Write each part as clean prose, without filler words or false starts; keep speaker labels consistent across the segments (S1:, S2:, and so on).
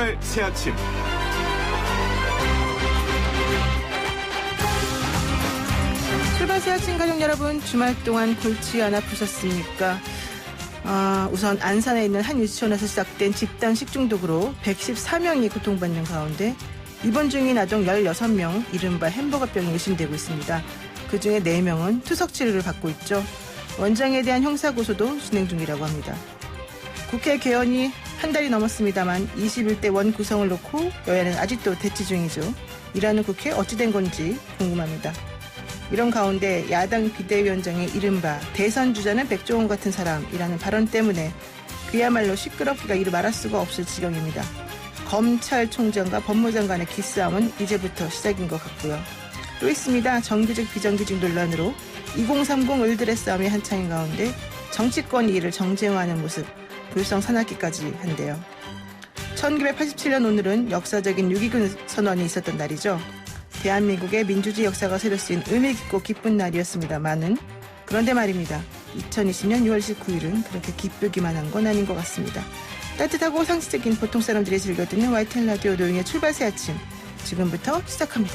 S1: 출발 새아침.
S2: 출발 새아침 가족 여러분, 주말 동안 골치 안 아프셨습니까? 우선 안산에 있는 한 유치원에서 시작된 집단 식중독으로 114명이 고통받는 가운데 입원 중인 아동 16명, 이른바 햄버거병이 의심되고 있습니다. 그중에 4명은 투석 치료를 받고 있죠. 원장에 대한 형사고소도 진행 중이라고 합니다. 국회 개원이 한 달이 넘었습니다만 21대 원 구성을 놓고 여야는 아직도 대치 중이죠. 일하는 국회 어찌 된 건지 궁금합니다. 이런 가운데 야당 비대위원장의 이른바 대선 주자는 백종원 같은 사람이라는 발언 때문에 그야말로 시끄럽기가 이루 말할 수가 없을 지경입니다. 검찰총장과 법무장 간의 기싸움은 이제부터 시작인 것 같고요. 또 있습니다. 정규직 비정규직 논란으로 2030 을들의 싸움이 한창인 가운데 정치권이 이를 정쟁화하는 모습, 불성 산악기까지 한데요. 1987년 오늘은 역사적인 6.29 선언이 있었던 날이죠. 대한민국의 민주주의 역사가 새로 쓰인 의미 깊고 기쁜 날이었습니다만은, 그런데 말입니다. 2020년 6월 19일은 그렇게 기쁘기만 한 건 아닌 것 같습니다. 따뜻하고 상식적인 보통 사람들이 즐겨 듣는 YTN 라디오 노영의 출발 새 아침, 지금부터 시작합니다.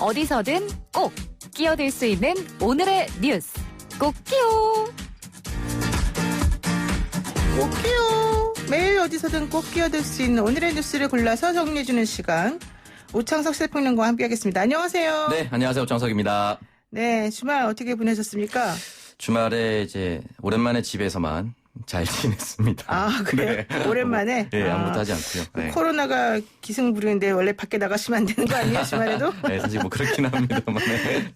S3: 어디서든 꼭 끼어들 수 있는 오늘의 뉴스, 꼭 끼요.
S2: 꼭 끼요. 매일 어디서든 꼭 끼어들 수 있는 오늘의 뉴스를 골라서 정리해주는 시간, 오창석 시사평론가와 함께하겠습니다. 안녕하세요.
S4: 네, 안녕하세요. 오창석입니다.
S2: 네, 주말 어떻게 보내셨습니까?
S4: 주말에 이제 오랜만에 집에서만 잘 지냈습니다.
S2: 아, 그래요?
S4: 네.
S2: 오랜만에?
S4: 네, 아무것도 하지 않고요. 네.
S2: 코로나가 기승 부리는데 원래 밖에 나가시면 안 되는 거 아니에요, 주말에도?
S4: 네, 사실 뭐 그렇긴 합니다만.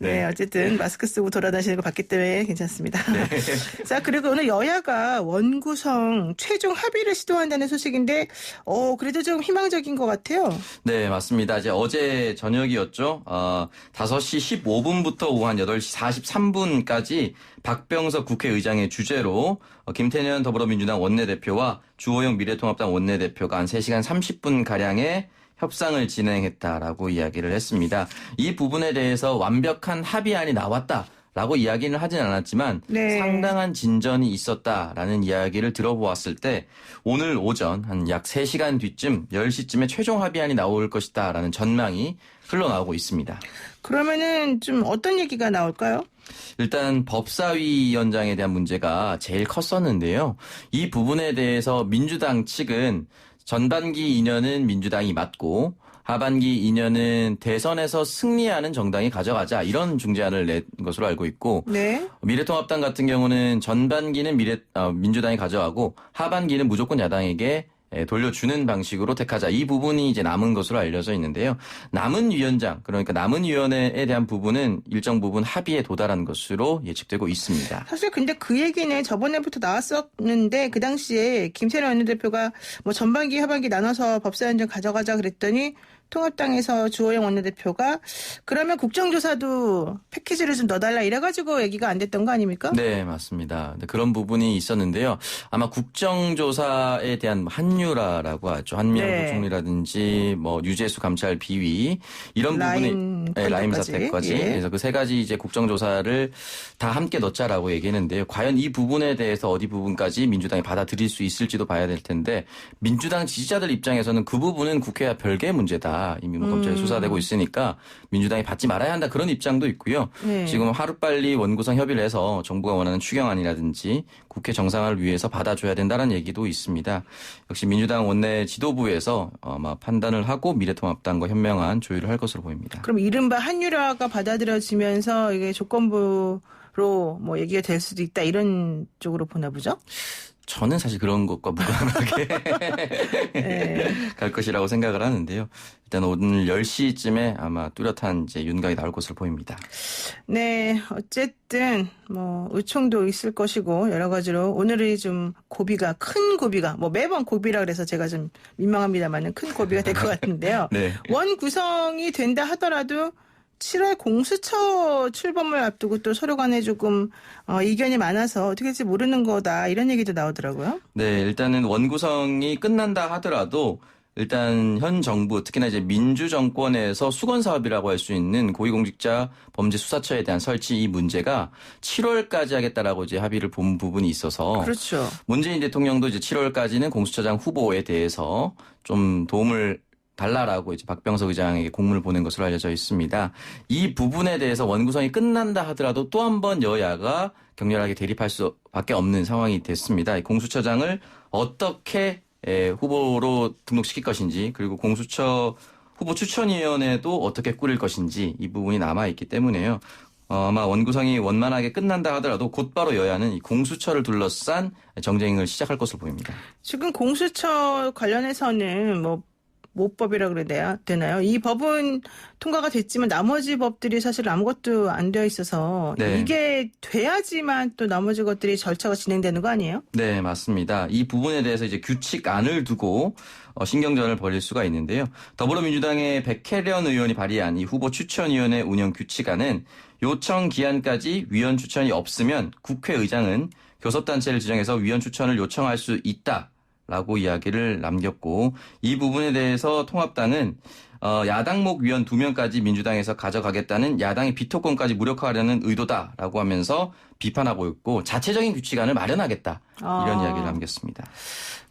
S2: 네, 어쨌든 마스크 쓰고 돌아다니시는 거 봤기 때문에 괜찮습니다.
S4: 네.
S2: 자, 그리고 오늘 여야가 원구성 최종 합의를 시도한다는 소식인데, 그래도 좀 희망적인 것 같아요.
S4: 네, 맞습니다. 이제 어제 저녁이었죠. 5시 15분부터 오후 한 8시 43분까지 박병석 국회의장의 주재로 김태년 더불어민주당 원내대표와 주호영 미래통합당 원내대표가 한 3시간 30분가량의 협상을 진행했다라고 이야기를 했습니다. 이 부분에 대해서 완벽한 합의안이 나왔다라고 이야기는 하진 않았지만
S2: 네.
S4: 상당한 진전이 있었다라는 이야기를 들어보았을 때 오늘 오전 한 약 3시간 뒤쯤 10시쯤에 최종 합의안이 나올 것이다라는 전망이 흘러나오고 있습니다.
S2: 그러면은 좀 어떤 얘기가 나올까요?
S4: 일단 법사위원장에 대한 문제가 제일 컸었는데요. 이 부분에 대해서 민주당 측은 전반기 2년은 민주당이 맡고 하반기 2년은 대선에서 승리하는 정당이 가져가자, 이런 중재안을 낸 것으로 알고 있고,
S2: 네.
S4: 미래통합당 같은 경우는 전반기는 민주당이 가져가고 하반기는 무조건 야당에게 돌려주는 방식으로 택하자, 이 부분이 이제 남은 것으로 알려져 있는데요. 남은 위원장, 그러니까 남은 위원회에 대한 부분은 일정 부분 합의에 도달한 것으로 예측되고 있습니다.
S2: 사실 근데 그 얘기는 저번에부터 나왔었는데, 그 당시에 김태년 원내대표가 뭐 전반기 하반기 나눠서 법사위원장 가져가자 그랬더니 통합당에서 주호영 원내대표가 그러면 국정조사도 패키지를 좀 넣어달라 이래가지고 얘기가 안 됐던 거 아닙니까?
S4: 네, 맞습니다. 그런 부분이 있었는데요. 아마 국정조사에 대한 한유라라고 하죠. 한미영
S2: 네.
S4: 부총리라든지 뭐 유재수 감찰 비위, 이런 부분이 라임 사태까지.
S2: 예.
S4: 그래서 그 3가지 이제 국정조사를 다 함께 넣자라고 얘기했는데요. 과연 이 부분에 대해서 어디 부분까지 민주당이 받아들일 수 있을지도 봐야 될 텐데, 민주당 지지자들 입장에서는 그 부분은 국회와 별개의 문제다. 이미 검찰에 수사되고 있으니까 민주당이 받지 말아야 한다, 그런 입장도 있고요.
S2: 네.
S4: 지금 하루빨리 원구성 협의를 해서 정부가 원하는 추경안이라든지 국회 정상화를 위해서 받아줘야 된다는 얘기도 있습니다. 역시 민주당 원내 지도부에서 아마 판단을 하고 미래통합당과 현명한 조율을 할 것으로 보입니다.
S2: 그럼 이른바 한유라가 받아들여지면서 이게 조건부로 뭐 얘기가 될 수도 있다, 이런 쪽으로 보나 보죠?
S4: 저는 사실 그런 것과 무관하게
S2: 네.
S4: 갈 것이라고 생각을 하는데요. 일단 오늘 10시쯤에 아마 뚜렷한 이제 윤곽이 나올 것으로 보입니다.
S2: 네, 어쨌든 뭐 의총도 있을 것이고 여러 가지로 오늘이 좀 큰 고비가 뭐 매번 고비라 그래서 제가 좀 민망합니다만은 큰 고비가 될 것 같은데요.
S4: 네.
S2: 원 구성이 된다 하더라도 7월 공수처 출범을 앞두고 또 서로 간에 조금 이견이 많아서 어떻게 될지 모르는 거다 이런 얘기도 나오더라고요.
S4: 네, 일단은 원구성이 끝난다 하더라도 일단 현 정부 특히나 이제 민주정권에서 수건사업이라고 할 수 있는 고위공직자 범죄수사처에 대한 설치 이 문제가 7월까지 하겠다라고 이제 합의를 본 부분이 있어서
S2: 그렇죠.
S4: 문재인 대통령도 이제 7월까지는 공수처장 후보에 대해서 좀 도움을 달라라고 이제 박병석 의장에게 공문을 보낸 것으로 알려져 있습니다. 이 부분에 대해서 원구성이 끝난다 하더라도 또 한 번 여야가 격렬하게 대립할 수밖에 없는 상황이 됐습니다. 이 공수처장을 어떻게 후보로 등록시킬 것인지 그리고 공수처 후보 추천위원회도 어떻게 꾸릴 것인지 이 부분이 남아있기 때문에요. 아마 원구성이 원만하게 끝난다 하더라도 곧바로 여야는 이 공수처를 둘러싼 정쟁을 시작할 것으로 보입니다.
S2: 지금 공수처 관련해서는 뭐 모법이라 그래야 되나요? 이 법은 통과가 됐지만 나머지 법들이 사실 아무것도 안 되어 있어서
S4: 네.
S2: 이게 돼야지만 또 나머지 것들이 절차가 진행되는 거 아니에요?
S4: 네, 맞습니다. 이 부분에 대해서 이제 규칙안을 두고 신경전을 벌일 수가 있는데요. 더불어민주당의 백혜련 의원이 발의한 이 후보 추천위원회 운영 규칙안은 요청 기한까지 위원 추천이 없으면 국회의장은 교섭단체를 지정해서 위원 추천을 요청할 수 있다. 라고 이야기를 남겼고 이 부분에 대해서 통합당은 야당목 위원 2명까지 민주당에서 가져가겠다는 야당의 비토권까지 무력화하려는 의도다라고 하면서 비판하고 있고 자체적인 규칙안을 마련하겠다 이런 이야기를 남겼습니다.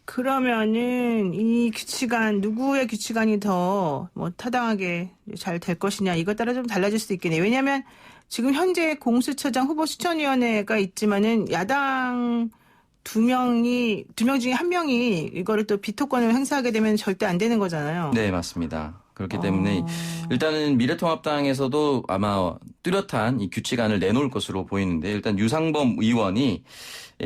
S2: 그러면은 이 규칙안 누구의 규칙안이 더 뭐 타당하게 잘 될 것이냐 이것 따라 좀 달라질 수도 있겠네요. 왜냐하면 지금 현재 공수처장 후보 추천위원회가 있지만은 야당 두 명 중에 한 명이 이거를 또 비토권을 행사하게 되면 절대 안 되는 거잖아요.
S4: 네, 맞습니다. 그렇기 때문에 일단은 미래통합당에서도 아마 뚜렷한 이 규칙안을 내놓을 것으로 보이는데 일단 유상범 의원이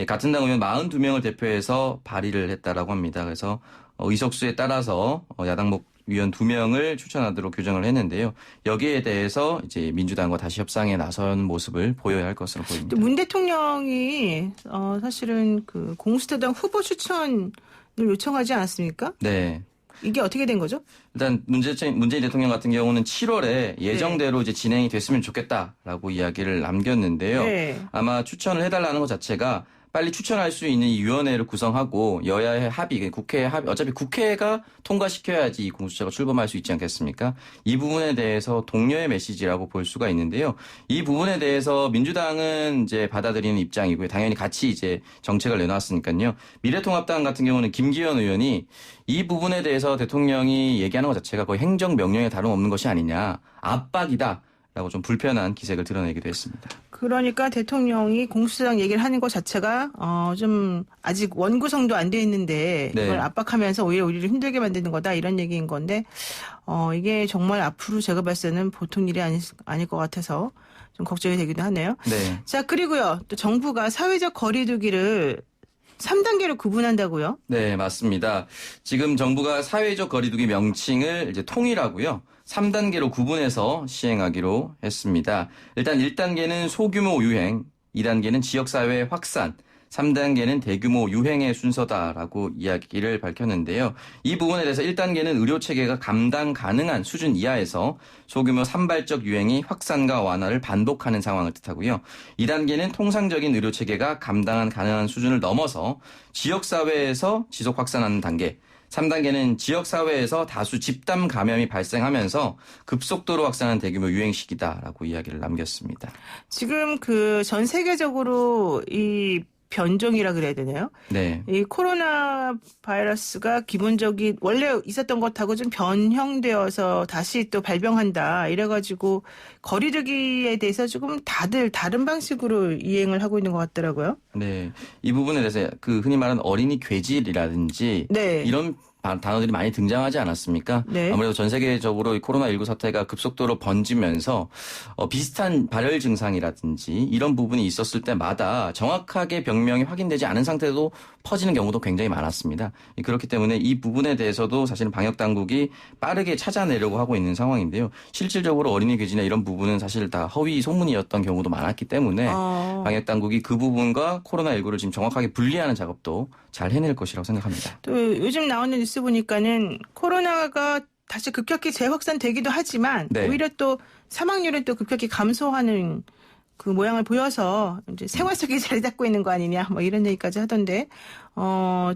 S4: 같은 당 의원 42명을 대표해서 발의를 했다라고 합니다. 그래서 의석수에 따라서 야당목 위원 2명을 추천하도록 규정을 했는데요. 여기에 대해서 이제 민주당과 다시 협상에 나선 모습을 보여야 할 것으로 보입니다.
S2: 문 대통령이 사실은 그 공수처장 후보 추천을 요청하지 않았습니까?
S4: 네.
S2: 이게 어떻게 된 거죠?
S4: 일단 문재인 대통령 같은 경우는 7월에 예정대로 이제 진행이 됐으면 좋겠다라고 이야기를 남겼는데요.
S2: 네.
S4: 아마 추천을 해달라는 것 자체가 빨리 추천할 수 있는 이 위원회를 구성하고 여야의 합의, 국회의 합의, 어차피 국회가 통과시켜야지 이 공수처가 출범할 수 있지 않겠습니까? 이 부분에 대해서 독려의 메시지라고 볼 수가 있는데요. 이 부분에 대해서 민주당은 이제 받아들이는 입장이고요. 당연히 같이 이제 정책을 내놨으니까요. 미래통합당 같은 경우는 김기현 의원이 이 부분에 대해서 대통령이 얘기하는 것 자체가 거의 행정명령에 다름없는 것이 아니냐, 압박이다. 라고 좀 불편한 기색을 드러내기도 했습니다.
S2: 그러니까 대통령이 공수처장 얘기를 하는 것 자체가 좀 아직 원구성도 안 돼 있는데
S4: 네.
S2: 이걸 압박하면서 오히려 우리를 힘들게 만드는 거다 이런 얘기인 건데 이게 정말 앞으로 제가 봤을 때는 보통 일이 아닐 것 같아서 좀 걱정이 되기도 하네요.
S4: 네.
S2: 자, 그리고요. 또 정부가 사회적 거리두기를 3단계로 구분한다고요?
S4: 네, 맞습니다. 지금 정부가 사회적 거리두기 명칭을 이제 통일하고요. 3단계로 구분해서 시행하기로 했습니다. 일단 1단계는 소규모 유행, 2단계는 지역사회 확산, 3단계는 대규모 유행의 순서다라고 이야기를 밝혔는데요. 이 부분에 대해서 1단계는 의료체계가 감당 가능한 수준 이하에서 소규모 산발적 유행이 확산과 완화를 반복하는 상황을 뜻하고요. 2단계는 통상적인 의료체계가 감당 가능한 수준을 넘어서 지역사회에서 지속 확산하는 단계, 3단계는 지역사회에서 다수 집단 감염이 발생하면서 급속도로 확산한 대규모 유행 시기다라고 이야기를 남겼습니다.
S2: 지금 그 전 세계적으로 이 변종이라 그래야 되나요?
S4: 네.
S2: 이 코로나 바이러스가 기본적인 원래 있었던 것하고 좀 변형되어서 다시 또 발병한다. 이래가지고 거리두기에 대해서 조금 다들 다른 방식으로 이행을 하고 있는 것 같더라고요.
S4: 네. 이 부분에 대해서 그 흔히 말하는 어린이 괴질이라든지
S2: 네.
S4: 이런 단어들이 많이 등장하지 않았습니까?
S2: 네.
S4: 아무래도 전 세계적으로 이 코로나19 사태가 급속도로 번지면서 비슷한 발열 증상이라든지 이런 부분이 있었을 때마다 정확하게 병명이 확인되지 않은 상태도 퍼지는 경우도 굉장히 많았습니다. 그렇기 때문에 이 부분에 대해서도 사실은 방역당국이 빠르게 찾아내려고 하고 있는 상황인데요. 실질적으로 어린이 괴질이나 이런 부분은 사실 다 허위 소문이었던 경우도 많았기 때문에 방역당국이 그 부분과 코로나19를 지금 정확하게 분리하는 작업도 잘 해낼 것이라고 생각합니다.
S2: 또 요즘 나오는 뉴스 보니까는 코로나가 다시 급격히 재확산되기도 하지만
S4: 네.
S2: 오히려 또 사망률은 또 급격히 감소하는 그 모양을 보여서 이제 생활 속에 자리 잡고 있는 거 아니냐 뭐 이런 얘기까지 하던데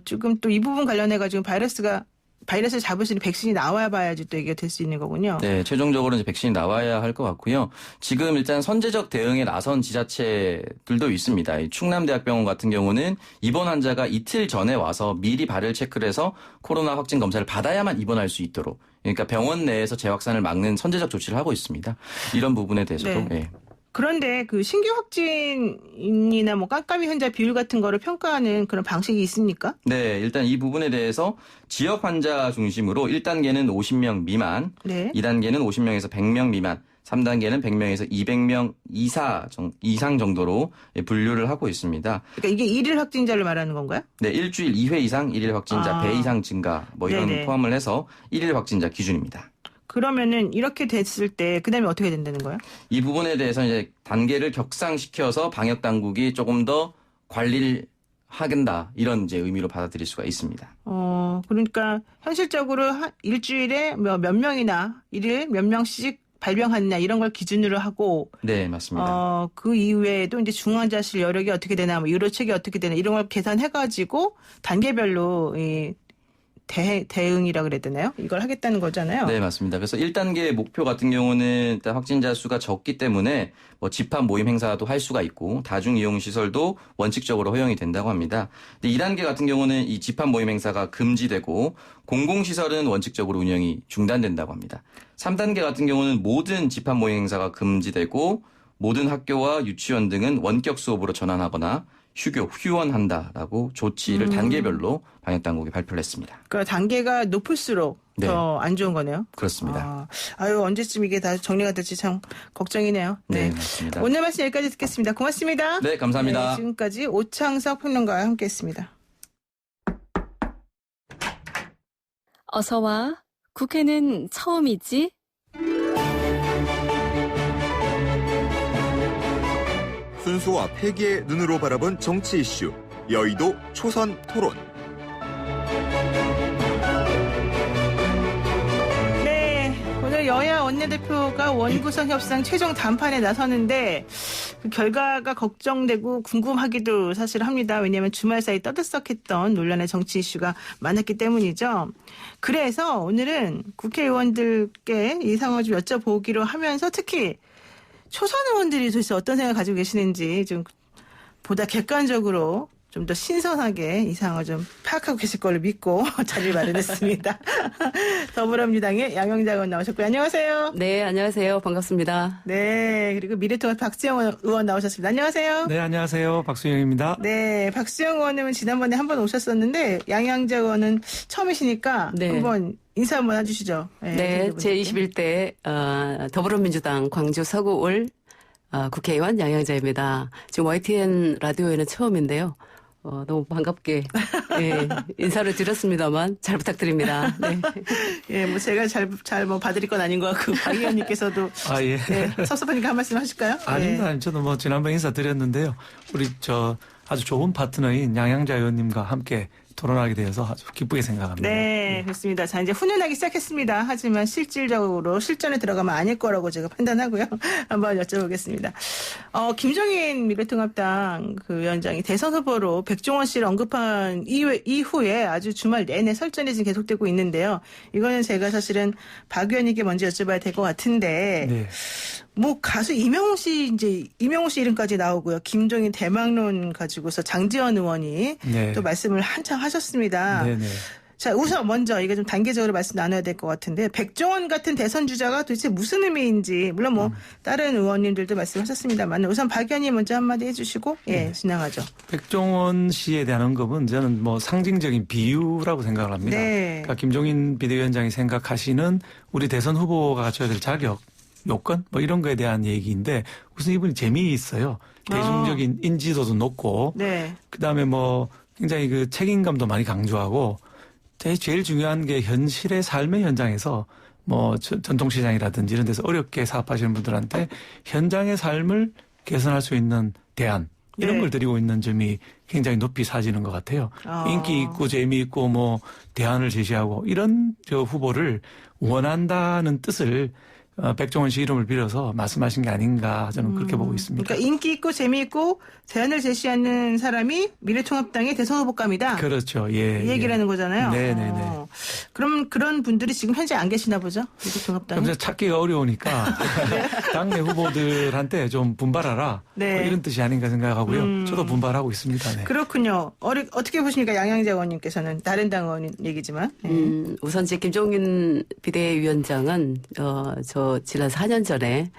S2: 지금 또 이 부분 관련해 가지고 바이러스를 잡을 수 있는 백신이 나와야 봐야지 또 이게 될 수 있는 거군요.
S4: 네, 최종적으로 이제 백신이 나와야 할 것 같고요. 지금 일단 선제적 대응에 나선 지자체들도 있습니다. 이 충남대학병원 같은 경우는 입원 환자가 이틀 전에 와서 미리 발열 체크를 해서 코로나 확진 검사를 받아야만 입원할 수 있도록, 그러니까 병원 내에서 재확산을 막는 선제적 조치를 하고 있습니다. 이런 부분에 대해서도.
S2: 네.
S4: 예.
S2: 그런데 그 신규 확진이나 뭐 깜깜이 환자 비율 같은 거를 평가하는 그런 방식이 있습니까?
S4: 네, 일단 이 부분에 대해서 지역 환자 중심으로 1단계는 50명 미만,
S2: 네.
S4: 2단계는 50명에서 100명 미만, 3단계는 100명에서 200명 이상 정도로 분류를 하고 있습니다.
S2: 그러니까 이게 일일 확진자를 말하는 건가요?
S4: 네, 일주일 2회 이상 일일 확진자,
S2: 아.
S4: 배 이상 증가 뭐 이런
S2: 네네.
S4: 포함을 해서 일일 확진자 기준입니다.
S2: 그러면은 이렇게 됐을 때 그다음에 어떻게 된다는 거예요?
S4: 이 부분에 대해서 이제 단계를 격상시켜서 방역 당국이 조금 더 관리를 하겠다 이런 이제 의미로 받아들일 수가 있습니다.
S2: 그러니까 현실적으로 일주일에 몇 명이나 일일 몇 명씩 발병하느냐 이런 걸 기준으로 하고
S4: 네, 맞습니다.
S2: 그 이외에도 이제 중환자실 여력이 어떻게 되나 뭐 유로책이 어떻게 되나 이런 걸 계산해 가지고 단계별로 이 대응이라 그래야 되나요? 이걸 하겠다는 거잖아요.
S4: 네, 맞습니다. 그래서 1단계 목표 같은 경우는 일단 확진자 수가 적기 때문에 뭐 집합 모임 행사도 할 수가 있고 다중 이용 시설도 원칙적으로 허용이 된다고 합니다. 근데 2단계 같은 경우는 이 집합 모임 행사가 금지되고 공공시설은 원칙적으로 운영이 중단된다고 합니다. 3단계 같은 경우는 모든 집합 모임 행사가 금지되고 모든 학교와 유치원 등은 원격 수업으로 전환하거나 휴원한다라고 조치를 단계별로 방역당국이 발표를 했습니다.
S2: 그러니까 단계가 높을수록
S4: 네.
S2: 더 안 좋은 거네요.
S4: 그렇습니다.
S2: 언제쯤 이게 다 정리가 될지 참 걱정이네요.
S4: 네, 맞습니다.
S2: 오늘 말씀 여기까지 듣겠습니다. 고맙습니다.
S4: 네, 감사합니다.
S2: 네, 지금까지 오창석 평론가와 함께했습니다.
S3: 어서 와. 국회는 처음이지?
S1: 순수와 패기의 눈으로 바라본 정치 이슈, 여의도 초선 토론.
S2: 네, 오늘 여야 원내대표가 원구성 협상 최종談判에 나서는데 그 결과가 걱정되고 궁금하기도 사실 합니다. 왜냐하면 주말 사이 떠들썩했던 논란의 정치 이슈가 많았기 때문이죠. 그래서 오늘은 국회의원들께 이 상황을 좀 여쭤보기로 하면서 특히 초선 의원들이 도대체 어떤 생각을 가지고 계시는지 좀 보다 객관적으로 좀 더 신선하게 이 상황을 좀 파악하고 계실 걸로 믿고 자리를 마련했습니다. 더불어민주당의 양영자 의원 나오셨고요. 안녕하세요.
S5: 네, 안녕하세요. 반갑습니다.
S2: 네, 그리고 미래통합 박수영 의원 나오셨습니다. 안녕하세요.
S6: 네, 안녕하세요. 박수영입니다.
S2: 네, 박수영 의원은 지난번에 한번 오셨었는데 양영자 의원은 처음이시니까
S5: 네.
S2: 한번 인사 한번 해주시죠.
S5: 네, 제21대 더불어민주당 광주 서구을 국회의원 양영자입니다. 지금 YTN 라디오에는 처음인데요. 너무 반갑게 인사를 드렸습니다만 잘 부탁드립니다. 네.
S2: 예, 뭐 제가 잘 뭐 봐드릴 건 아닌 것 같고 박 의원님께서도
S6: 예.
S2: 네, 섭섭하니까 한 말씀 하실까요?
S6: 아닙니다. 저도 뭐 지난번 인사드렸는데요. 우리 아주 좋은 파트너인 양양자 의원님과 함께 토론하게 되어서 아주 기쁘게 생각합니다.
S2: 네, 그렇습니다. 자, 이제 훈훈하기 시작했습니다. 하지만 실질적으로 실전에 들어가면 아닐 거라고 제가 판단하고요. 한번 여쭤보겠습니다. 김종인 미래통합당 그 위원장이 대선 후보로 백종원 씨를 언급한 이후에 아주 주말 내내 설전이 지금 계속되고 있는데요. 이거는 제가 사실은 박 의원님께 먼저 여쭤봐야 될 것 같은데,
S6: 네.
S2: 뭐 가수 이명웅 씨 이름까지 나오고요. 김종인 대망론 가지고서 장지원 의원이
S6: 네.
S2: 또 말씀을 한창 하셨습니다.
S6: 네네.
S2: 자, 우선 먼저 이게 좀 단계적으로 말씀 나눠야 될 것 같은데 백종원 같은 대선 주자가 도대체 무슨 의미인지 물론 뭐 다른 의원님들도 말씀하셨습니다만 우선 박 의원님 먼저 한마디 해주시고 진행하죠.
S6: 백종원 씨에 대한 언급은 저는 뭐 상징적인 비유라고 생각을 합니다.
S2: 네.
S6: 그러니까 김종인 비대위원장이 생각하시는 우리 대선 후보가 갖춰야 될 자격, 요건 뭐 이런 거에 대한 얘기인데 우선 이분이 재미있어요. 대중적인 인지도도 높고
S2: 네.
S6: 그다음에 뭐 굉장히 그 책임감도 많이 강조하고 제일 중요한 게 현실의 삶의 현장에서 뭐 전통시장이라든지 이런 데서 어렵게 사업하시는 분들한테 현장의 삶을 개선할 수 있는 대안 이런
S2: 네.
S6: 걸 드리고 있는 점이 굉장히 높이 사지는 것 같아요.
S2: 아.
S6: 인기 있고 재미있고 뭐 대안을 제시하고 이런 저 후보를 원한다는 뜻을 백종원 씨 이름을 빌어서 말씀하신 게 아닌가 저는 그렇게 보고 있습니다.
S2: 그러니까 인기 있고 재미있고 대안을 제시하는 사람이 미래통합당의 대선 후보감이다.
S6: 그렇죠. 예.
S2: 이 얘기라는 거잖아요.
S6: 네네네.
S2: 그럼 그런 분들이 지금 현재 안 계시나 보죠? 미래통합당에.
S6: 그래서 찾기가 어려우니까 당내 후보들한테 좀 분발하라.
S2: 네.
S6: 뭐 이런 뜻이 아닌가 생각하고요. 저도 분발하고 있습니다. 네.
S2: 그렇군요. 어떻게 보십니까? 양양자 의원님께서는 다른 당 의원 얘기지만.
S5: 우선 제 김종인 비대위원장은 저 지난 4년 전에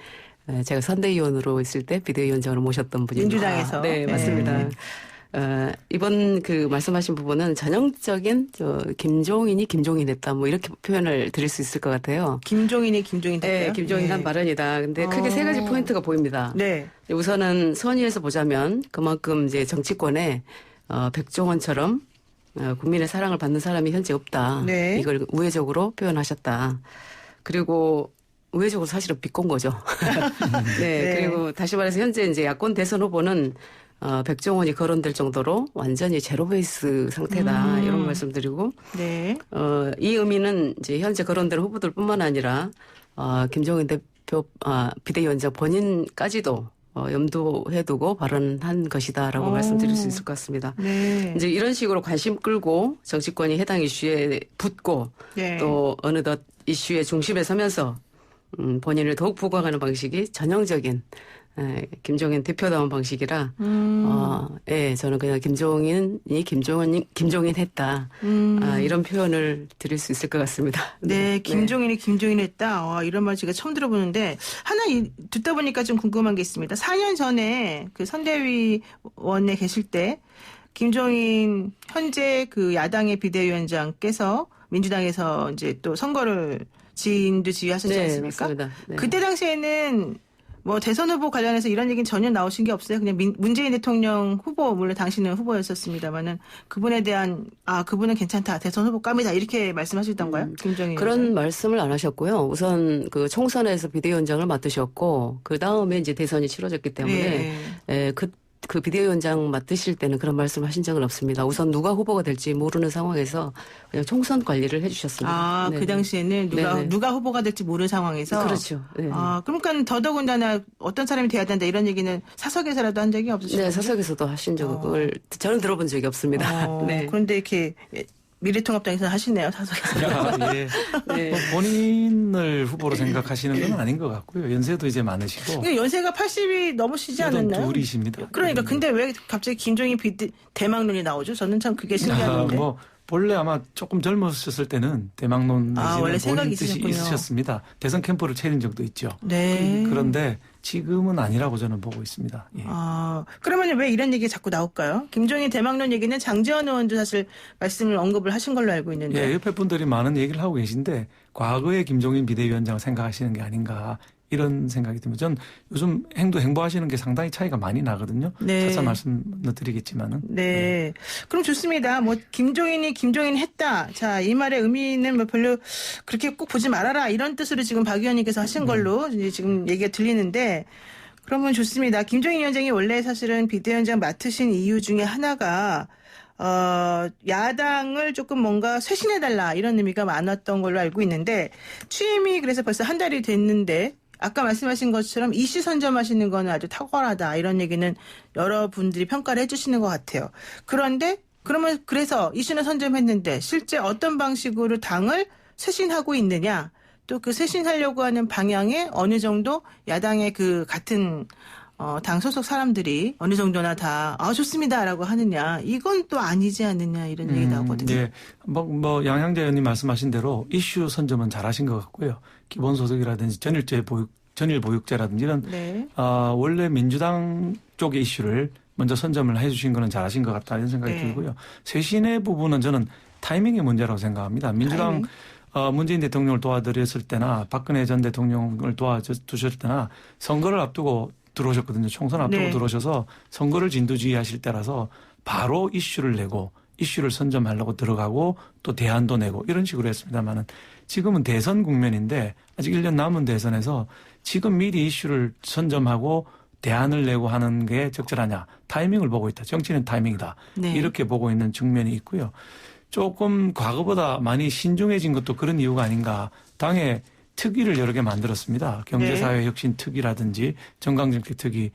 S5: 제가 선대위원으로 있을 때 비대위원장으로 모셨던 분입니다.
S2: 민주당에서.
S5: 네, 맞습니다. 이번 그 말씀하신 부분은 전형적인 김종인이 김종인했다 뭐 이렇게 표현을 드릴 수 있을 것 같아요.
S2: 김종인이 김종인했대요.
S5: 네, 김종인한 발언이다. 근데 크게 세 가지 포인트가 보입니다.
S2: 네.
S5: 우선은 선의에서 보자면 그만큼 이제 정치권에 백종원처럼 국민의 사랑을 받는 사람이 현재 없다.
S2: 네.
S5: 이걸 우회적으로 표현하셨다. 그리고 우회적으로 사실은 비꼰 거죠. 네,
S2: 네.
S5: 그리고 다시 말해서 현재 이제 야권 대선 후보는 백종원이 거론될 정도로 완전히 제로 베이스 상태다. 이런 말씀드리고
S2: 네.
S5: 이 의미는 이제 현재 거론된 후보들뿐만 아니라 김종인 대표 비대위원장 본인까지도 염두해 두고 발언한 것이다라고 말씀드릴 수 있을 것 같습니다.
S2: 네.
S5: 이제 이런 식으로 관심 끌고 정치권이 해당 이슈에 붙고
S2: 네.
S5: 또 어느덧 이슈의 중심에 서면서 본인을 더욱 부각하는 방식이 전형적인 김종인 대표다운 방식이라 예, 저는 그냥 김종인이 김종인 했다. 이런 표현을 드릴 수 있을 것 같습니다.
S2: 네, 김종인이 김종인했다. 이런 말 제가 처음 들어보는데 하나 듣다 보니까 좀 궁금한 게 있습니다. 4년 전에 그 선대위원에 계실 때 김종인 현재 그 야당의 비대위원장께서 민주당에서 이제 또 선거를 지인도 지휘하셨지
S5: 네,
S2: 않습니까?
S5: 맞습니다. 네.
S2: 그때 당시에는 뭐 대선 후보 관련해서 이런 얘기는 전혀 나오신 게 없어요. 그냥 문재인 대통령 후보, 물론 당신은 후보였었습니다만은 그분에 대한 그분은 괜찮다, 대선 후보감이다 이렇게 말씀하셨던가요? 김종인
S5: 그런
S2: 의원님?
S5: 말씀을 안 하셨고요. 우선 그 총선에서 비대위원장을 맡으셨고 그 다음에 이제 대선이 치러졌기 때문에
S2: 네.
S5: 그 비대위원장 맡으실 때는 그런 말씀 하신 적은 없습니다. 우선 누가 후보가 될지 모르는 상황에서 그냥 총선 관리를 해주셨습니다.
S2: 그 당시에는 누가 후보가 될지 모르는 상황에서.
S5: 그렇죠. 네.
S2: 그러니까 더더군다나 어떤 사람이 돼야 된다 이런 얘기는 사석에서라도 한 적이 없으시죠?
S5: 네, 사석에서도 하신 적을 저는 들어본 적이 없습니다. 네.
S2: 그런데 이렇게 미래통합당에서 하시네요, 사석에서.
S6: 예.
S5: 네.
S6: 뭐 본인을 후보로 생각하시는 건 아닌 것 같고요. 연세도 이제 많으시고.
S2: 근데 연세가 80이 넘으시지 않았나요?
S6: 둘이십니다.
S2: 그러니까 근데 왜 갑자기 김종인 대망론이 나오죠? 저는 참 그게 신기한데.
S6: 뭐 본래 아마 조금 젊으셨을 때는 대망론
S2: 원래
S6: 내지는
S2: 생각이
S6: 본인 뜻이
S2: 있으셨군요.
S6: 있으셨습니다. 대선 캠프를 차린 적도 있죠.
S2: 네.
S6: 그런데 지금은 아니라고 저는 보고 있습니다. 예.
S2: 그러면 왜 이런 얘기가 자꾸 나올까요? 김종인 대망론 얘기는 장제원 의원도 사실 말씀을 언급을 하신 걸로 알고 있는데.
S6: 예, 옆에 분들이 많은 얘기를 하고 계신데 과거의 김종인 비대위원장을 생각하시는 게 아닌가 이런 생각이 듭니다. 전 요즘 행보하시는 게 상당히 차이가 많이 나거든요.
S2: 네.
S6: 차차 말씀드리겠지만은.
S2: 네. 그럼 좋습니다. 뭐 김종인이 김종인 했다. 자, 이 말의 의미는 뭐 별로 그렇게 꼭 보지 말아라. 이런 뜻으로 지금 박 의원님께서 하신 걸로 이제 지금 얘기가 들리는데 그러면 좋습니다. 김종인 위원장이 원래 사실은 비대위원장 맡으신 이유 중에 하나가 야당을 조금 뭔가 쇄신해달라 이런 의미가 많았던 걸로 알고 있는데 취임이 그래서 벌써 한 달이 됐는데 아까 말씀하신 것처럼 이슈 선점하시는 거는 아주 탁월하다 이런 얘기는 여러분들이 평가를 해주시는 것 같아요. 그런데 그래서 이슈는 선점했는데 실제 어떤 방식으로 당을 쇄신하고 있느냐 또 그 쇄신하려고 하는 방향에 어느 정도 야당의 그 같은 당 소속 사람들이 어느 정도나 다 좋습니다라고 하느냐 이건 또 아니지 않느냐 이런 얘기 나오거든요.
S6: 예. 뭐 양양자 의원님 말씀하신 대로 이슈 선점은 잘하신 것 같고요. 기본소득이라든지 전일 보육제라든지 이런
S2: 네.
S6: 원래 민주당 쪽의 이슈를 먼저 선점을 해주신 거는 잘하신 것 같다 이런 생각이
S2: 네.
S6: 들고요. 쇄신의 부분은 저는 타이밍의 문제라고 생각합니다. 민주당 문재인 대통령을 도와드렸을 때나 박근혜 전 대통령을 도와주셨을 때나 선거를 앞두고 들어오셨거든요. 총선 앞두고
S2: 네.
S6: 들어오셔서 선거를 진두지휘하실 때라서 바로 이슈를 내고 이슈를 선점하려고 들어가고 또 대안도 내고 이런 식으로 했습니다만은 지금은 대선 국면인데 아직 1년 남은 대선에서 지금 미리 이슈를 선점하고 대안을 내고 하는 게 적절하냐. 타이밍을 보고 있다. 정치는 타이밍이다.
S2: 네.
S6: 이렇게 보고 있는 측면이 있고요. 조금 과거보다 많이 신중해진 것도 그런 이유가 아닌가. 당에 특위를 여러 개 만들었습니다. 경제사회혁신 특위라든지 정강정책 특위,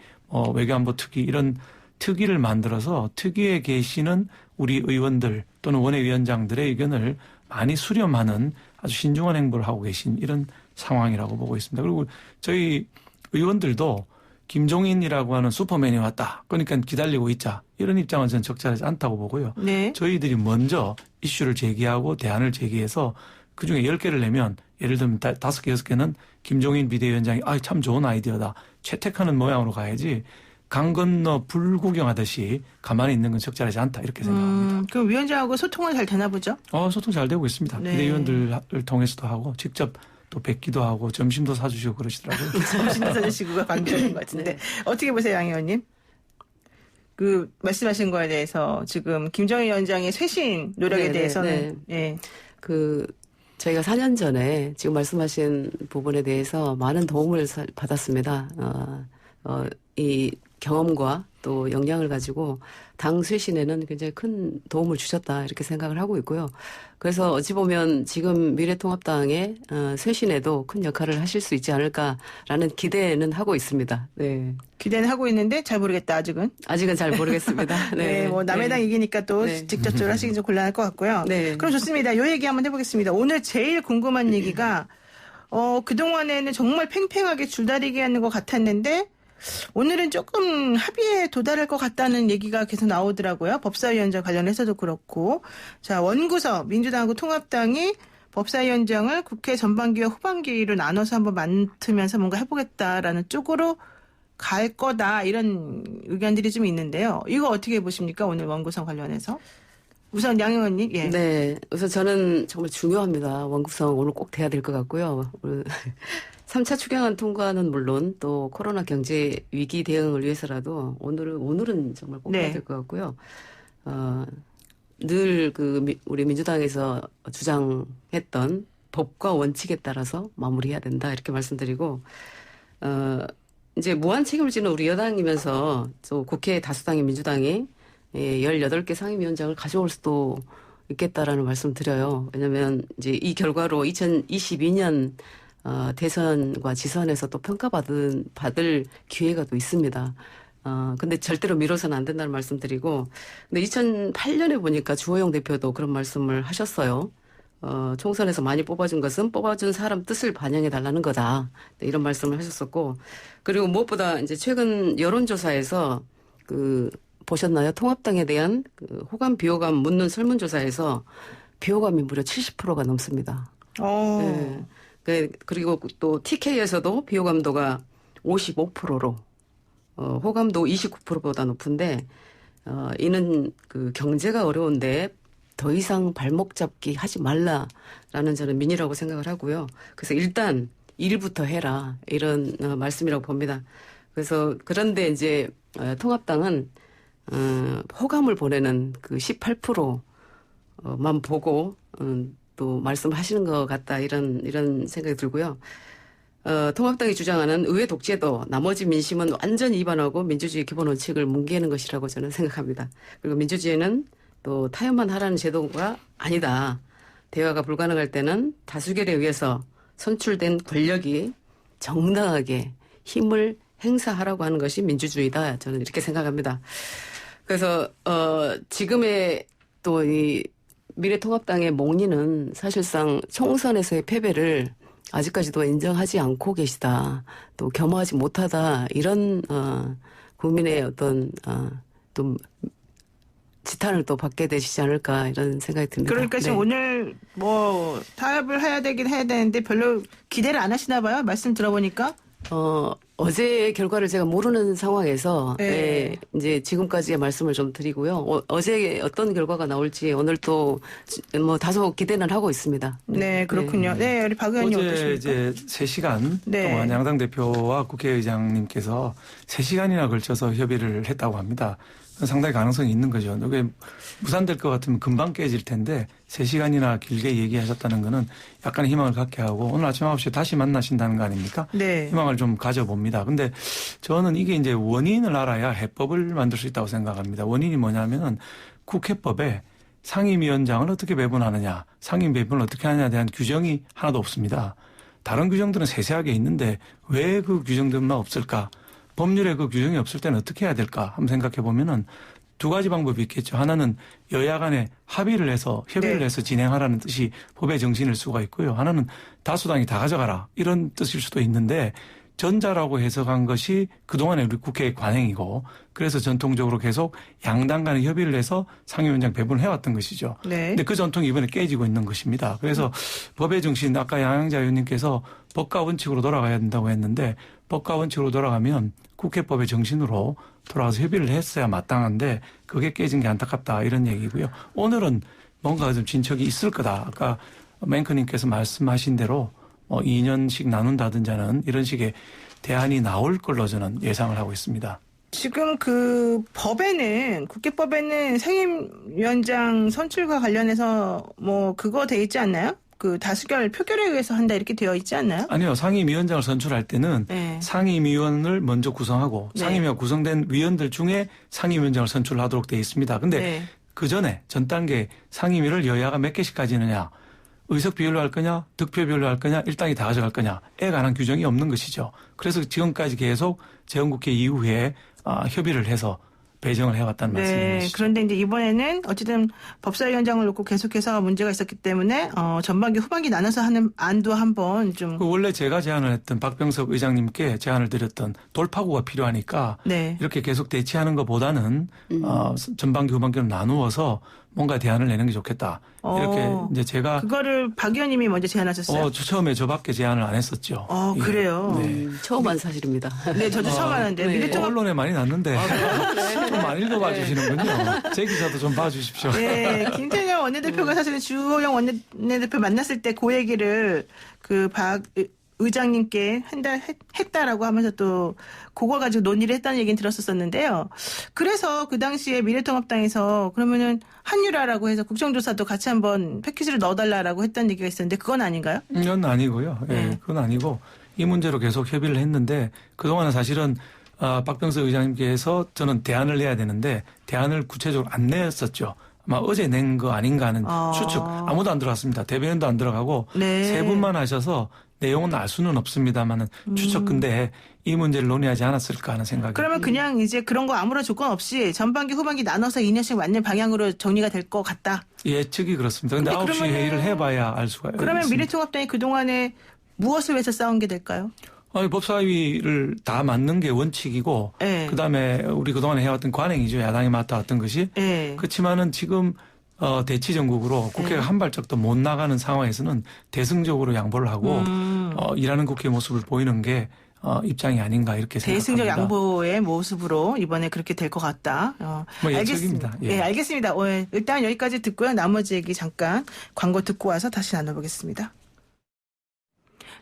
S6: 외교안보 특위 이런 특위를 만들어서 특위에 계시는 우리 의원들 또는 원외위원장들의 의견을 많이 수렴하는 아주 신중한 행보를 하고 계신 이런 상황이라고 보고 있습니다. 그리고 저희 의원들도 김종인이라고 하는 슈퍼맨이 왔다. 그러니까 기다리고 있자. 이런 입장은 저는 적절하지 않다고 보고요.
S2: 네.
S6: 저희들이 먼저 이슈를 제기하고 대안을 제기해서 그중에 10개를 내면 예를 들면 5개, 6개는 김종인 비대위원장이 참 좋은 아이디어다. 채택하는 모양으로 가야지 강 건너 불 구경하듯이 가만히 있는 건 적절하지 않다. 이렇게 생각합니다.
S2: 그럼 위원장하고 소통은 잘 되나 보죠?
S6: 소통 잘 되고 있습니다.
S2: 네.
S6: 비대위원들을 통해서도 하고 직접 또 뵙기도 하고 점심도 사주시고 그러시더라고요.
S2: 정신도 사주시고가 방점인 것 같은데
S5: 네.
S2: 어떻게 보세요, 양 의원님? 그 말씀하신 거에 대해서 지금 김정일 위원장의 쇄신 노력에
S5: 네,
S2: 대해서는 예.
S5: 저희가 4년 전에 지금 말씀하신 부분에 대해서 많은 도움을 받았습니다. 이 경험과 또 역량을 가지고 당 쇄신에는 굉장히 큰 도움을 주셨다 이렇게 생각을 하고 있고요. 그래서 어찌 보면 지금 미래통합당의 쇄신에도 큰 역할을 하실 수 있지 않을까라는 기대는 하고 있습니다. 네.
S2: 기대는 하고 있는데 잘 모르겠다 아직은.
S5: 아직은 잘 모르겠습니다.
S2: 네, 뭐 남의 당 얘기니까 또
S5: 네.
S2: 직접적으로 하시기 좀 곤란할 것 같고요.
S5: 네.
S2: 그럼 좋습니다. 요 얘기 한번 해보겠습니다. 오늘 제일 궁금한 얘기가 그동안에는 정말 팽팽하게 줄다리기 하는 것 같았는데 오늘은 조금 합의에 도달할 것 같다는 얘기가 계속 나오더라고요. 법사위원장 관련해서도 그렇고. 자, 원구성 민주당하고 통합당이 법사위원장을 국회 전반기와 후반기로 나눠서 한번 맡으면서 뭔가 해보겠다라는 쪽으로 갈 거다 이런 의견들이 좀 있는데요. 이거 어떻게 보십니까? 오늘 원구성 관련해서. 우선 양 의원님. 예.
S5: 네. 우선 저는 정말 중요합니다. 원구성 오늘 꼭 돼야 될 것 같고요. 3차 추경안 통과는 물론 또 코로나 경제 위기 대응을 위해서라도 오늘은 정말 꼭 해야 될 것 같고요. 늘 우리 민주당에서 주장했던 법과 원칙에 따라서 마무리해야 된다 이렇게 말씀드리고 이제 무한 책임을 지는 우리 여당이면서 또 국회 다수당의 민주당이 18개 상임위원장을 가져올 수도 있겠다라는 말씀 드려요. 왜냐하면 이제 이 결과로 2022년 대선과 지선에서 또 받을 기회가 또 있습니다. 근데 절대로 미뤄서는 안 된다는 말씀 드리고, 근데 2008년에 보니까 주호영 대표도 그런 말씀을 하셨어요. 총선에서 많이 뽑아준 것은 뽑아준 사람 뜻을 반영해 달라는 거다. 이런 말씀을 하셨었고, 그리고 무엇보다 이제 최근 여론조사에서 보셨나요? 통합당에 대한 호감, 비호감 묻는 설문조사에서 비호감이 무려 70%가 넘습니다. 네. 그리고 또 TK에서도 비호감도가 55%로 호감도 29%보다 높은데 이는 경제가 어려운데 더 이상 발목 잡기 하지 말라라는 저는 민의라고 생각을 하고요. 그래서 일단 일부터 해라 이런 말씀이라고 봅니다. 그래서 그런데 이제 통합당은 호감을 보내는 18%만 보고 또 말씀하시는 것 같다 이런 생각이 들고요. 통합당이 주장하는 의회 독재도 나머지 민심은 완전히 위반하고 민주주의 기본 원칙을 뭉개는 것이라고 저는 생각합니다. 그리고 민주주의는 또 타협만 하라는 제도가 아니다. 대화가 불가능할 때는 다수결에 의해서 선출된 권력이 정당하게 힘을 행사하라고 하는 것이 민주주의다. 저는 이렇게 생각합니다. 그래서 지금의 또 이 미래통합당의 몽리는 사실상 총선에서의 패배를 아직까지도 인정하지 않고 계시다. 또 겸허하지 못하다. 이런 국민의 어떤 또 지탄을 또 받게 되시지 않을까 이런 생각이 듭니다.
S2: 그러니까 지금
S5: 네.
S2: 오늘 뭐 타협을 해야 되는데 별로 기대를 안 하시나 봐요. 말씀 들어보니까.
S5: 어제의 결과를 제가 모르는 상황에서 이제 지금까지의 말씀을 좀 드리고요. 어제 어떤 결과가 나올지 오늘 또 뭐 다소 기대는 하고 있습니다.
S2: 네, 그렇군요. 네, 우리 박 의원님
S6: 어제
S2: 어떠십니까?
S6: 이제 3시간 동안 양당 대표와 국회의장님께서 3시간이나 걸쳐서 협의를 했다고 합니다. 상당히 가능성이 있는 거죠. 이게 무산될 것 같으면 금방 깨질 텐데 3시간이나 길게 얘기하셨다는 거는 약간의 희망을 갖게 하고 오늘 아침 9시에 다시 만나신다는 거 아닙니까?
S2: 네.
S6: 희망을 좀 가져봅니다. 근데 저는 이게 이제 원인을 알아야 해법을 만들 수 있다고 생각합니다. 원인이 뭐냐면은 국회법에 상임위원장을 어떻게 배분하느냐, 상임 배분을 어떻게 하느냐에 대한 규정이 하나도 없습니다. 다른 규정들은 세세하게 있는데 왜 그 규정들만 없을까? 법률에 그 규정이 없을 때는 어떻게 해야 될까? 한번 생각해 보면은 2가지 방법이 있겠죠. 하나는 여야 간에 합의를 해서 협의를
S2: 네.
S6: 해서 진행하라는 뜻이 법의 정신일 수가 있고요. 하나는 다수당이 다 가져가라 이런 뜻일 수도 있는데 전자라고 해석한 것이 그동안에 우리 국회의 관행이고 그래서 전통적으로 계속 양당 간에 협의를 해서 상임위원장 배분을 해왔던 것이죠.
S2: 네.
S6: 근데 그 전통이 이번에 깨지고 있는 것입니다. 그래서 법의 정신 아까 양양자 의원님께서 법과 원칙으로 돌아가야 된다고 했는데 법과 원칙으로 돌아가면 국회법의 정신으로 돌아가서 협의를 했어야 마땅한데 그게 깨진 게 안타깝다 이런 얘기고요. 오늘은 뭔가 좀 진척이 있을 거다. 아까 맹커님께서 말씀하신 대로 2년씩 나눈다든지 하는 이런 식의 대안이 나올 걸로 저는 예상을 하고 있습니다.
S2: 지금 그 법에는 국회법에는 상임위원장 선출과 관련해서 뭐 그거 돼 있지 않나요? 그 다수결 표결에 의해서 한다 이렇게 되어 있지 않나요?
S6: 아니요. 상임위원장을 선출할 때는
S2: 네.
S6: 상임위원을 먼저 구성하고
S2: 네.
S6: 상임위가 구성된 위원들 중에 상임위원장을 선출하도록 되어 있습니다. 근데
S2: 네.
S6: 그 전에 전 단계 상임위를 여야가 몇 개씩 가지느냐, 의석 비율로 할 거냐, 득표 비율로 할 거냐, 일당이 다 가져갈 거냐에 관한 규정이 없는 것이죠. 그래서 지금까지 계속 재헌국회 이후에 협의를 해서 배정을 해왔다는 말씀인
S2: 네.
S6: 것이죠.
S2: 그런데 이제 이번에는 어쨌든 법사위원장을 놓고 계속해서 문제가 있었기 때문에 전반기 후반기 나눠서 하는 안도 한번 좀
S6: 원래 제가 제안을 했던 박병석 의장님께 제안을 드렸던 돌파구가 필요하니까
S2: 네.
S6: 이렇게 계속 대치하는 것보다는 전반기 후반기로 나누어서 뭔가 대안을 내는 게 좋겠다. 이렇게 이제 제가
S2: 그거를 박 의원님이 먼저 제안하셨어요.
S6: 처음에 저밖에 제안을 안 했었죠. 예.
S2: 그래요.
S6: 네.
S5: 처음 한 사실입니다.
S2: 네, 저도 처음 하는데
S5: 네.
S2: 미래통합
S6: 언론에 많이 났는데 좀 많이 읽어봐 주시는군요. 제 기사도 좀 봐주십시오.
S2: 네, 김태년 원내대표가 사실은 주호영 원내대표 만났을 때 그 얘기를 그 박 의장님께 했다라고 하면서 또 그거 가지고 논의를 했다는 얘기는 들었었는데요. 그래서 그 당시에 미래통합당에서 그러면은 한유라라고 해서 국정조사도 같이 한번 패키지를 넣어달라라고 했던 얘기가 있었는데 그건 아닌가요?
S6: 이건 아니고요. 예,
S2: 네.
S6: 그건 아니고 이 문제로 계속 협의를 했는데 그동안은 사실은 박병석 의장님께서 저는 대안을 내야 되는데 대안을 구체적으로 안 냈었죠. 아마 어제 낸 거 아닌가 하는 추측. 아무도 안 들어갔습니다. 대변인도 안 들어가고
S2: 네.
S6: 세 분만 하셔서 내용은 알 수는 없습니다만은 추측근데 이 문제를 논의하지 않았을까 하는 생각이.
S2: 그러면 그냥 이제 그런 거 아무런 조건 없이 전반기 후반기 나눠서 2년씩 맞는 방향으로 정리가 될 것 같다.
S6: 예측이 그렇습니다. 근데 9시 회의를 해봐야 알 수가 있습니다.
S2: 그러면 미래통합당이 그동안에 무엇을 위해서 싸운 게 될까요?
S6: 법사위를 다 맞는 게 원칙이고
S2: 네.
S6: 그다음에 우리 그동안에 해왔던 관행이죠. 야당이 맡아왔던 것이.
S2: 네.
S6: 그렇지만은 지금 대치 전국으로 국회가 한 발짝도 못 나가는 상황에서는 대승적으로 양보를 하고 일하는 국회 모습을 보이는 게 입장이 아닌가 이렇게 생각합니다.
S2: 대승적 양보의 모습으로 이번에 그렇게 될 것 같다.
S6: 예측입니다.
S2: 알겠습니다. 예, 알겠습니다. 일단 여기까지 듣고요. 나머지 얘기 잠깐 광고 듣고 와서 다시 나눠보겠습니다.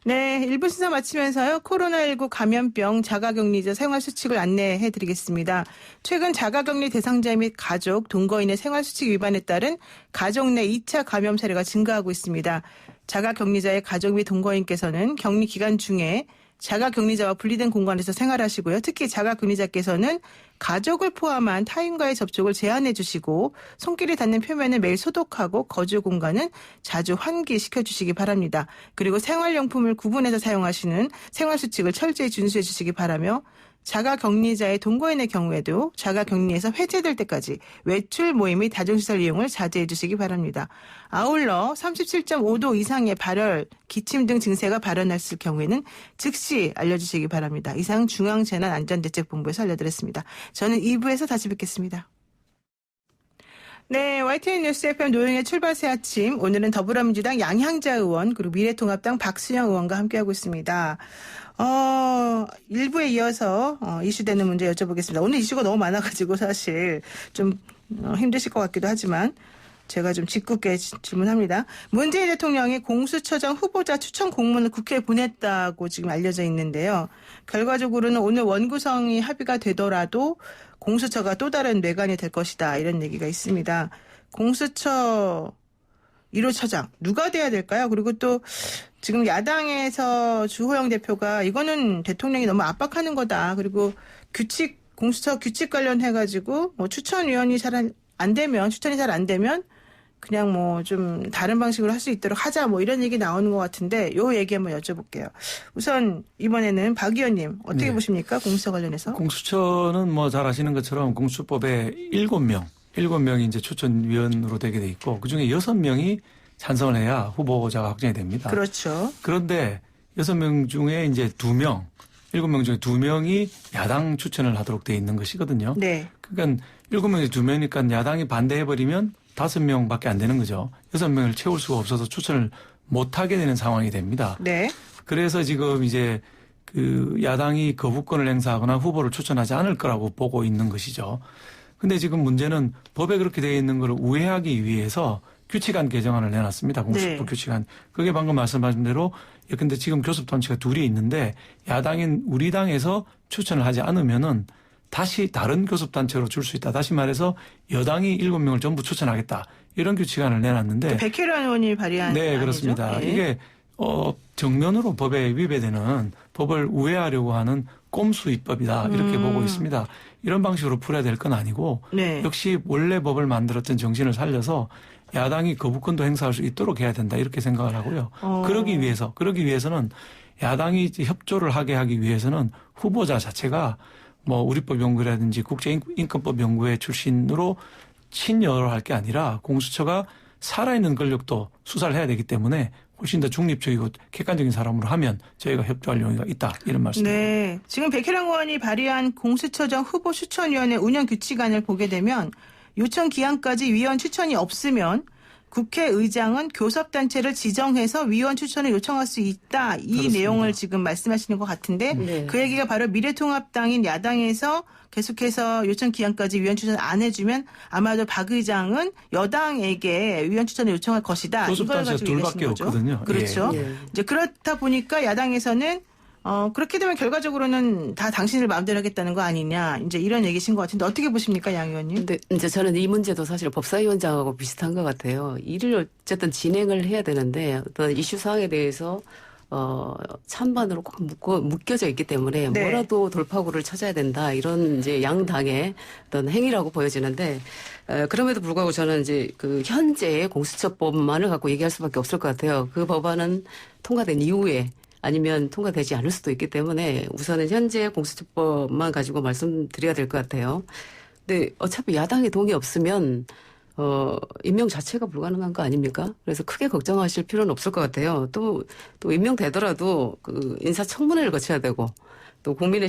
S2: 네, 1부 시사 마치면서요. 코로나19 감염병 자가격리자 생활수칙을 안내해드리겠습니다. 최근 자가격리 대상자 및 가족, 동거인의 생활수칙 위반에 따른 가족 내 2차 감염 사례가 증가하고 있습니다. 자가격리자의 가족 및 동거인께서는 격리 기간 중에 자가격리자와 분리된 공간에서 생활하시고요. 특히 자가격리자께서는 가족을 포함한 타인과의 접촉을 제한해 주시고 손길이 닿는 표면을 매일 소독하고 거주 공간은 자주 환기시켜 주시기 바랍니다. 그리고 생활용품을 구분해서 사용하시는 생활수칙을 철저히 준수해 주시기 바라며 자가격리자의 동거인의 경우에도 자가격리에서 해제될 때까지 외출 모임 및 다중시설 이용을 자제해 주시기 바랍니다. 아울러 37.5도 이상의 발열, 기침 등 증세가 발현했을 경우에는 즉시 알려주시기 바랍니다. 이상 중앙재난안전대책본부에서 알려드렸습니다. 저는 2부에서 다시 뵙겠습니다. 네, YTN 뉴스 FM 노영의 출발 새 아침. 오늘은 더불어민주당 양향자 의원 그리고 미래통합당 박수영 의원과 함께하고 있습니다. 1부에 이어서 이슈되는 문제 여쭤보겠습니다. 오늘 이슈가 너무 많아가지고 사실 좀 힘드실 것 같기도 하지만 제가 좀 짓궂게 질문합니다. 문재인 대통령이 공수처장 후보자 추천 공문을 국회에 보냈다고 지금 알려져 있는데요. 결과적으로는 오늘 원구성이 합의가 되더라도 공수처가 또 다른 뇌관이 될 것이다. 이런 얘기가 있습니다. 공수처 1호 처장 누가 돼야 될까요? 그리고 또 지금 야당에서 주호영 대표가 이거는 대통령이 너무 압박하는 거다. 그리고 공수처 규칙 관련해가지고 뭐 추천이 잘 안 되면 그냥 뭐 좀 다른 방식으로 할 수 있도록 하자 뭐 이런 얘기 나오는 것 같은데 요 얘기 한번 여쭤볼게요. 우선 이번에는 박 의원님 어떻게
S6: 네.
S2: 보십니까? 공수처 관련해서.
S6: 공수처는 뭐 잘 아시는 것처럼 공수처법에 7명이 이제 추천위원으로 되게 돼 있고 그중에 6명이 찬성을 해야 후보자가 확정이 됩니다.
S2: 그렇죠.
S6: 그런데 6명 중에 이제 2명, 7명 중에 2명이 야당 추천을 하도록 돼 있는 것이거든요.
S2: 네.
S6: 그러니까 7명에 2명이니까 야당이 반대해버리면 5명밖에 안 되는 거죠. 6명을 채울 수가 없어서 추천을 못하게 되는 상황이 됩니다.
S2: 네.
S6: 그래서 지금 이제 그 야당이 거부권을 행사하거나 후보를 추천하지 않을 거라고 보고 있는 것이죠. 근데 지금 문제는 법에 그렇게 되어 있는 걸 우회하기 위해서 규칙안 개정안을 내놨습니다. 공수처법
S2: 네.
S6: 규칙안. 그게 방금 말씀하신 대로 근데 지금 교섭단체가 둘이 있는데 야당인 우리 당에서 추천을 하지 않으면은 다시 다른 교섭단체로 줄 수 있다. 다시 말해서 여당이 7명을 전부 추천하겠다. 이런 규칙안을 내놨는데.
S2: 백혜련 의원이 발의한
S6: 네,
S2: 안이죠?
S6: 그렇습니다.
S2: 네.
S6: 이게 정면으로 법에 위배되는 법을 우회하려고 하는 꼼수 입법이다. 이렇게 보고 있습니다. 이런 방식으로 풀어야 될 건 아니고
S2: 네.
S6: 역시 원래 법을 만들었던 정신을 살려서 야당이 거부권도 행사할 수 있도록 해야 된다. 이렇게 생각을 하고요. 그러기 위해서는 야당이 협조를 하게 하기 위해서는 후보자 자체가 뭐 우리법연구라든지 국제인권법연구회 출신으로 친여로 할 게 아니라 공수처가 살아있는 권력도 수사를 해야 되기 때문에 훨씬 더 중립적이고 객관적인 사람으로 하면 저희가 협조할 용의가 있다. 이런 말씀입니다.
S2: 네. 지금 백혜련 의원이 발의한 공수처장 후보 추천위원회 운영 규칙안을 보게 되면 요청 기한까지 위원 추천이 없으면 국회의장은 교섭단체를 지정해서 위원 추천을 요청할 수 있다. 이
S6: 그렇습니다.
S2: 내용을 지금 말씀하시는 것 같은데
S5: 네.
S2: 그 얘기가 바로 미래통합당인 야당에서 계속해서 요청 기한까지 위원 추천 안 해주면 아마도 박 의장은 여당에게 위원 추천을 요청할 것이다. 이걸
S6: 교섭단체가
S2: 가지고
S6: 둘밖에
S2: 얘기하시는 거죠.
S6: 없거든요.
S2: 그렇죠.
S5: 예.
S2: 이제 그렇다 보니까 야당에서는 그렇게 되면 결과적으로는 다 당신을 마음대로 하겠다는 거 아니냐. 이제 이런 얘기신 것 같은데 어떻게 보십니까, 양 의원님?
S5: 근데 이제 저는 이 문제도 사실 법사위원장하고 비슷한 것 같아요. 일을 어쨌든 진행을 해야 되는데 어떤 이슈 사항에 대해서 찬반으로 꼭 묶여져 있기 때문에
S2: 네.
S5: 뭐라도 돌파구를 찾아야 된다. 이런 이제 양당의 어떤 행위라고 보여지는데 그럼에도 불구하고 저는 이제 그 현재의 공수처법만을 갖고 얘기할 수밖에 없을 것 같아요. 그 법안은 통과된 이후에 아니면 통과되지 않을 수도 있기 때문에 우선은 현재 공수처법만 가지고 말씀드려야 될 것 같아요. 근데 어차피 야당의 동의 없으면 임명 자체가 불가능한 거 아닙니까? 그래서 크게 걱정하실 필요는 없을 것 같아요. 또 임명되더라도 그 인사청문회를 거쳐야 되고 또 국민의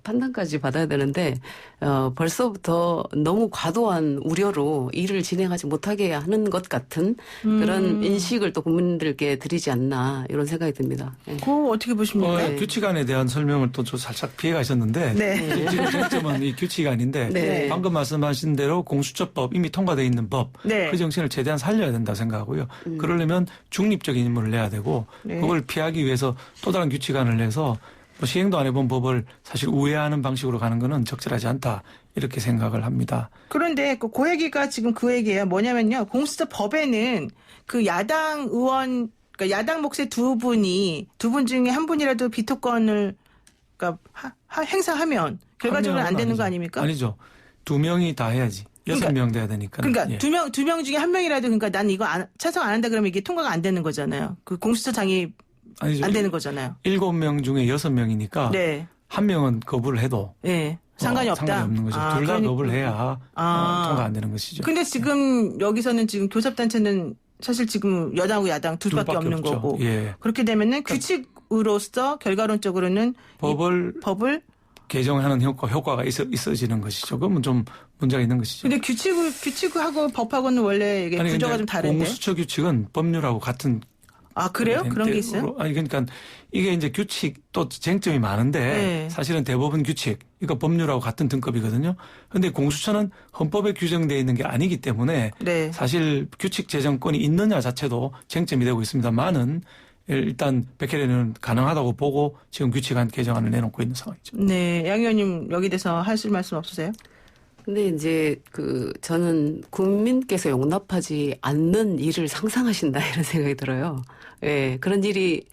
S5: 판단까지 받아야 되는데 벌써부터 너무 과도한 우려로 일을 진행하지 못하게 하는 것 같은 그런 인식을 또 국민들께 드리지 않나 이런 생각이 듭니다. 네.
S2: 그거 어떻게 보십니까?
S5: 네.
S6: 규칙안에 대한 설명을 또 살짝 피해가 있었는데
S2: 네.
S6: 지금 쟁점은 이 규칙안인데
S5: 네.
S6: 방금 말씀하신 대로 공수처법 이미 통과되어 있는 법
S2: 네.
S6: 그 정신을 최대한 살려야 된다 생각하고요. 그러려면 중립적인 인물을 내야 되고
S2: 네.
S6: 그걸 피하기 위해서 또 다른 규칙안을 내서 시행도 안 해본 법을 사실 우회하는 방식으로 가는 것은 적절하지 않다 이렇게 생각을 합니다.
S2: 그런데 그 얘기가 지금 그 얘기예요. 뭐냐면요. 공수처 법에는 그 야당 의원, 그러니까 야당 몫의 두 분 중에 한 분이라도 비토권을 그러니까 행사하면 결과적으로 안 되는 거 아닙니까?
S6: 아니죠. 2명이 다 해야지. 6명 돼야 되니까.
S2: 그러니까
S6: 예.
S2: 두 명 중에 한 명이라도 그러니까 난 이거 찬성 안 한다 그러면 이게 통과가 안 되는 거잖아요. 그 공수처장이
S6: 아니죠.
S2: 안 되는 거잖아요.
S6: 7명 중에 6명이니까
S2: 네.
S6: 한 명은 거부를 해도
S2: 네. 상관이 없다.
S6: 상관이 없는 거죠. 둘 다 거부를 해야 통과 안 되는 것이죠.
S2: 근데 지금 여기서는 지금 교섭단체는 사실 지금 여당하고 야당 둘밖에 없는
S6: 없죠.
S2: 거고.
S6: 예.
S2: 그렇게 되면은 규칙으로서 결과론적으로는 법을
S6: 개정하는 효과가 있어지는 것이죠. 그러면 좀 문제가 있는 것이죠.
S2: 근데 규칙하고 법하고는 원래 이게 구조가 좀 다른데.
S6: 공수처 규칙은 법률하고 같은
S2: 아, 그래요? 그런 게 있어요?
S6: 아니, 그러니까 이게 이제 규칙 또 쟁점이 많은데
S2: 네.
S6: 사실은 대법원 규칙, 이거 법률하고 같은 등급이거든요. 근데 공수처는 헌법에 규정되어 있는 게 아니기 때문에
S2: 네.
S6: 사실 규칙 제정권이 있느냐 자체도 쟁점이 되고 있습니다만은 일단 백혜련은 가능하다고 보고 지금 규칙안 개정안을 내놓고 있는 상황이죠.
S2: 네. 양 의원님 여기 대해서 하실 말씀 없으세요?
S5: 근데 이제 저는 국민께서 용납하지 않는 일을 상상하신다 이런 생각이 들어요. 예, 그런 일이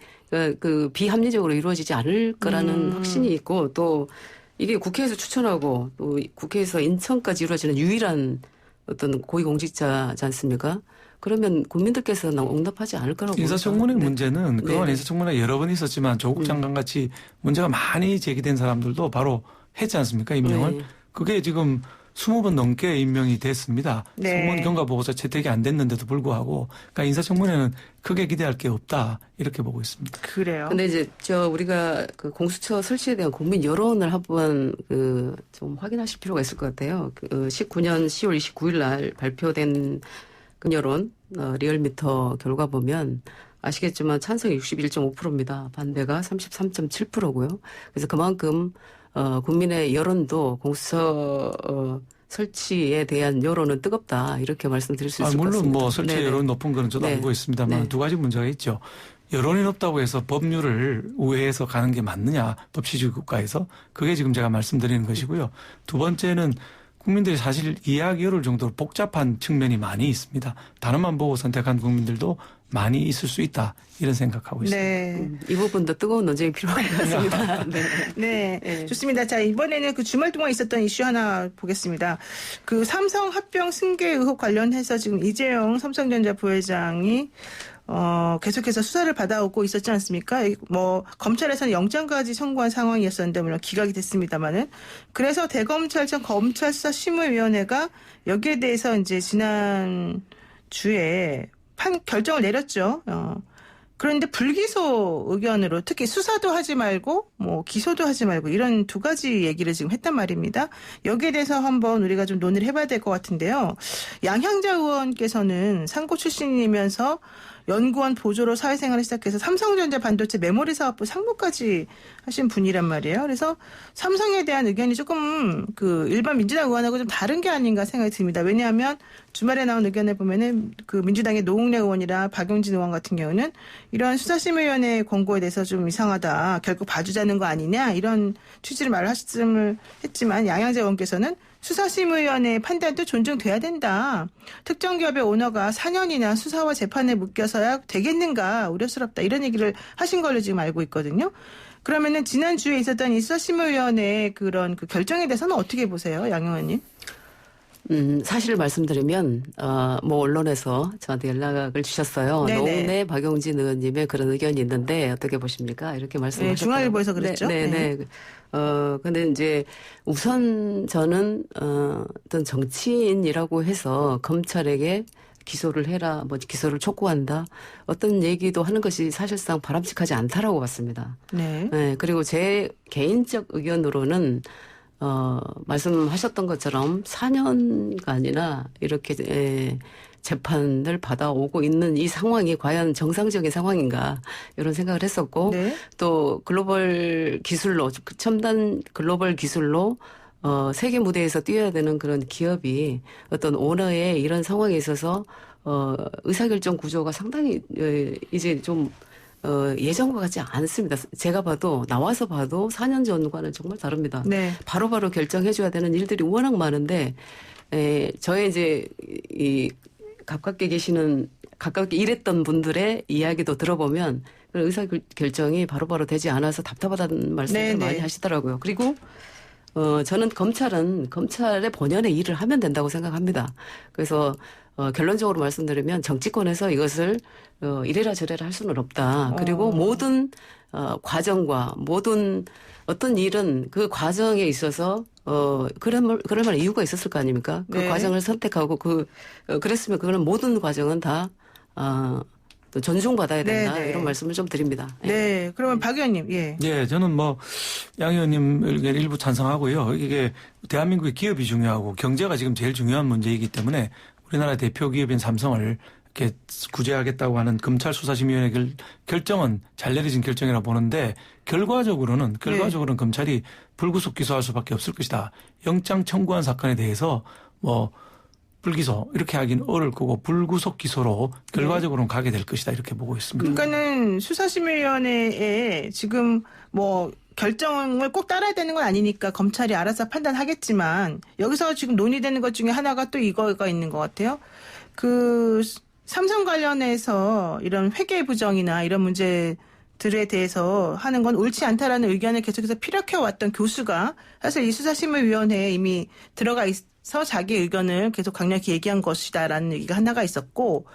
S5: 비합리적으로 이루어지지 않을 거라는 확신이 있고 또 이게 국회에서 추천하고 또 국회에서 인천까지 이루어지는 유일한 어떤 고위공직자지 않습니까? 그러면 국민들께서는 용납하지 않을 거라고 봅니다.
S6: 인사청문회
S5: 네.
S6: 문제는 그동안
S5: 네.
S6: 인사청문회 여러 번 있었지만 조국 장관 같이 문제가 많이 제기된 사람들도 바로 했지 않습니까? 임명을.
S5: 네.
S6: 그게 지금 20번 넘게 임명이 됐습니다.
S2: 네.
S6: 성문 경과보고서 채택이 안 됐는데도 불구하고 그러니까 인사청문회는 크게 기대할 게 없다 이렇게 보고 있습니다.
S2: 그래요.
S5: 근데 이제 우리가 공수처 설치에 대한 국민 여론을 한번 좀 확인하실 필요가 있을 것 같아요. 19년 10월 29일 날 발표된 그 여론 리얼미터 결과 보면 아시겠지만 찬성이 61.5%입니다. 반대가 33.7%고요. 그래서 그만큼 국민의 여론도 공수처 설치에 대한 여론은 뜨겁다 이렇게 말씀드릴 수 있을 것 같습니다.
S6: 물론 뭐 설치
S5: 네네.
S6: 여론 높은 거는 저도
S5: 네.
S6: 알고 있습니다만
S5: 네.
S6: 두 가지 문제가 있죠. 여론이 높다고 해서 법률을 우회해서 가는 게 맞느냐 법치주의 국가에서 그게 지금 제가 말씀드리는 것이고요. 두 번째는 국민들이 사실 이해하기 어려울 정도로 복잡한 측면이 많이 있습니다. 단어만 보고 선택한 국민들도 많이 있을 수 있다 이런 생각하고 있습니다.
S2: 네.
S5: 이 부분도 뜨거운 논쟁이 필요할 것 같습니다. 네.
S2: 네.
S5: 네.
S2: 좋습니다. 자, 이번에는 그 주말 동안 있었던 이슈 하나 보겠습니다. 그 삼성 합병 승계 의혹 관련해서 지금 이재용 삼성전자 부회장이 계속해서 수사를 받아오고 있었지 않습니까? 뭐 검찰에서는 영장까지 청구한 상황이었었는데 물론 기각이 됐습니다만은 그래서 대검찰청 검찰수사심의위원회가 여기에 대해서 이제 지난 주에 결정을 내렸죠. 그런데 불기소 의견으로 특히 수사도 하지 말고 뭐 기소도 하지 말고 이런 두 가지 얘기를 지금 했단 말입니다. 여기에 대해서 한번 우리가 좀 논의를 해봐야 될 것 같은데요. 양향자 의원께서는 상고 출신이면서 연구원 보조로 사회생활을 시작해서 삼성전자 반도체 메모리 사업부 상무까지 하신 분이란 말이에요. 그래서 삼성에 대한 의견이 조금 일반 민주당 의원하고 좀 다른 게 아닌가 생각이 듭니다. 왜냐하면 주말에 나온 의견을 보면은 민주당의 노웅래 의원이나 박용진 의원 같은 경우는 이러한 수사심의위원회 권고에 대해서 좀 이상하다. 결국 봐주자는 거 아니냐 이런 취지를 말씀을 했지만 양향자 의원께서는 수사심의위원회의 판단도 존중돼야 된다. 특정 기업의 오너가 4년이나 수사와 재판에 묶여서야 되겠는가 우려스럽다. 이런 얘기를 하신 걸로 지금 알고 있거든요. 그러면은 지난주에 있었던 이 수사심의위원회의 그런 결정에 대해서는 어떻게 보세요? 양 의원님?
S5: 사실을 말씀드리면, 언론에서 저한테 연락을 주셨어요.
S2: 네네.
S5: 노웅래 박용진 의원님의 그런 의견이 있는데 어떻게 보십니까? 이렇게 말씀하셨어요.
S2: 네, 중앙일보에서 그랬죠.
S5: 네. 근데 이제 우선 저는, 어떤 정치인이라고 해서 검찰에게 기소를 해라, 기소를 촉구한다. 어떤 얘기도 하는 것이 사실상 바람직하지 않다라고 봤습니다.
S2: 네.
S5: 네. 그리고 제 개인적 의견으로는 말씀하셨던 것처럼 4년간이나 이렇게 재판을 받아오고 있는 이 상황이 과연 정상적인 상황인가 이런 생각을 했었고
S2: 네.
S5: 또 글로벌 기술로 첨단 글로벌 기술로 세계 무대에서 뛰어야 되는 그런 기업이 어떤 오너의 이런 상황에 있어서 의사결정 구조가 상당히 이제 좀 예전과 같지 않습니다. 제가 봐도 나와서 봐도 4년 전과는 정말 다릅니다.
S2: 네.
S5: 바로바로 결정해줘야 되는 일들이 워낙 많은데 저의 이제 이 가깝게 일했던 분들의 이야기도 들어보면 의사 결정이 바로바로 되지 않아서 답답하다는 말씀을
S2: 네네.
S5: 많이 하시더라고요. 그리고 저는 검찰은 검찰의 본연의 일을 하면 된다고 생각합니다. 그래서 결론적으로 말씀드리면 정치권에서 이것을 이래라 저래라 할 수는 없다. 그리고 모든 과정과 모든 어떤 일은 그 과정에 있어서 그럴 만한 이유가 있었을 거 아닙니까? 그
S2: 네.
S5: 과정을 선택하고 그랬으면 그거는 모든 과정은 다 또 존중받아야 된다.
S2: 네, 네.
S5: 이런 말씀을 좀 드립니다.
S2: 네. 그러면 박 의원님, 예.
S6: 예, 저는 양 의원님 의견 일부 찬성하고요. 이게 대한민국의 기업이 중요하고 경제가 지금 제일 중요한 문제이기 때문에 우리나라 대표 기업인 삼성을 이렇게 구제하겠다고 하는 검찰 수사심의위원회 결정은 잘 내려진 결정이라 보는데 결과적으로는 검찰이 불구속 기소할 수밖에 없을 것이다. 영장 청구한 사건에 대해서 뭐 불기소 이렇게 하긴 어려울 거고 불구속 기소로 결과적으로는 가게 될 것이다 이렇게 보고 있습니다.
S2: 그러니까는 수사심의위원회에 지금 뭐 결정을 꼭 따라야 되는 건 아니니까 검찰이 알아서 판단하겠지만 여기서 지금 논의되는 것 중에 하나가 또 이거가 있는 것 같아요. 그 삼성 관련해서 이런 회계 부정이나 이런 문제들에 대해서 하는 건 옳지 않다라는 의견을 계속해서 피력해왔던 교수가 사실 이 수사심의위원회에 이미 들어가 있어 자기 의견을 계속 강력히 얘기한 것이다라는 얘기가 하나가 있었고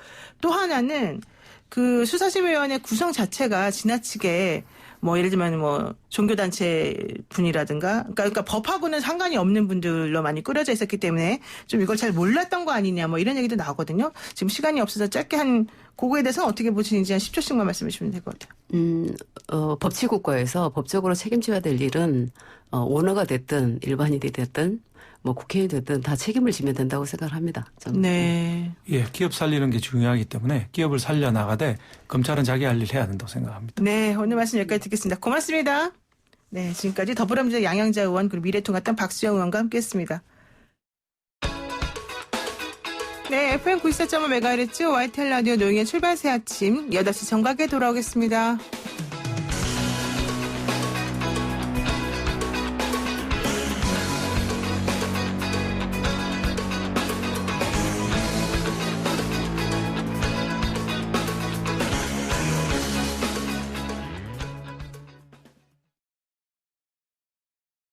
S2: 또 하나는 그 수사심의위원회 구성 자체가 지나치게 뭐 예를 들면 뭐 종교단체 분이라든가 그러니까 법하고는 상관이 없는 분들로 많이 꾸려져 있었기 때문에 좀 이걸 잘 몰랐던 거 아니냐 뭐 이런 얘기도 나오거든요. 지금 시간이 없어서 짧게 한 그거에 대해서는 어떻게 보시는지 한 10초씩만 말씀해 주시면 될 것 같아요.
S5: 법치국가에서 법적으로 책임져야 될 일은 오너가 됐든 일반인이 됐든 뭐 국회의원이 됐든 다 책임을 지면 된다고 생각을 합니다. 저는.
S2: 네.
S6: 예, 기업 살리는 게 중요하기 때문에 기업을 살려나가되 검찰은 자기 할 일 해야 된다고 생각합니다.
S2: 네, 오늘 말씀 여기까지 듣겠습니다. 고맙습니다. 네, 지금까지 더불어민주당 양양자 의원 그리고 미래통합당 박수영 의원과 함께했습니다. 네, FM 94.5MHz YTN 라디오 노영의 출발 새 아침 8시 정각에 돌아오겠습니다.